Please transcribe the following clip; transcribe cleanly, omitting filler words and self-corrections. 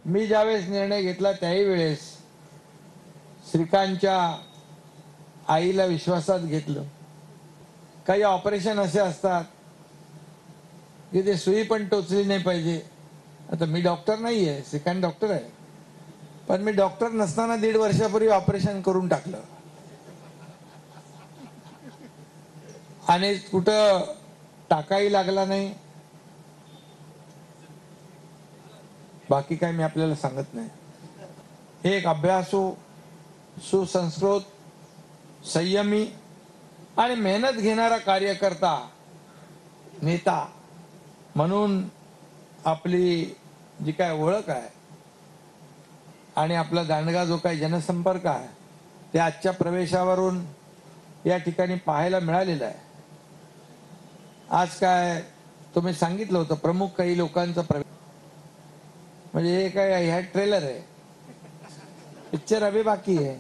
मी ज्यावेळेस निर्णय घेतला त्याही वेळेस श्रीकांतच्या आईला विश्वासात घेतलं. काही ऑपरेशन असे असतात की ते सुई पण टोचली नाही पाहिजे. आता मी डॉक्टर नाही आहे, श्रीकांत डॉक्टर आहे, पण मी डॉक्टर नसताना 1.5 वर्षापूर्वी ऑपरेशन करून टाकलं आणि कुठं टाकाही लागला नाही. बाकी काय मी आपल्याला सांगत नाही. हे एक अभ्यासू, सुसंस्कृत, संयमी आणि मेहनत घेणारा कार्यकर्ता, नेता म्हणून आपली जी काय ओळख आहे आणि आपला दांडगा जो काही जनसंपर्क आहे ते आजच्या प्रवेशावरून या ठिकाणी पाहायला मिळालेलं आहे. आज काय तुम्ही सांगितलं होतं प्रमुख काही लोकांचा प्रवेश, म्हणजे हे काय ह्या ट्रेलर आहे, पिक्चर अभी बाकी है.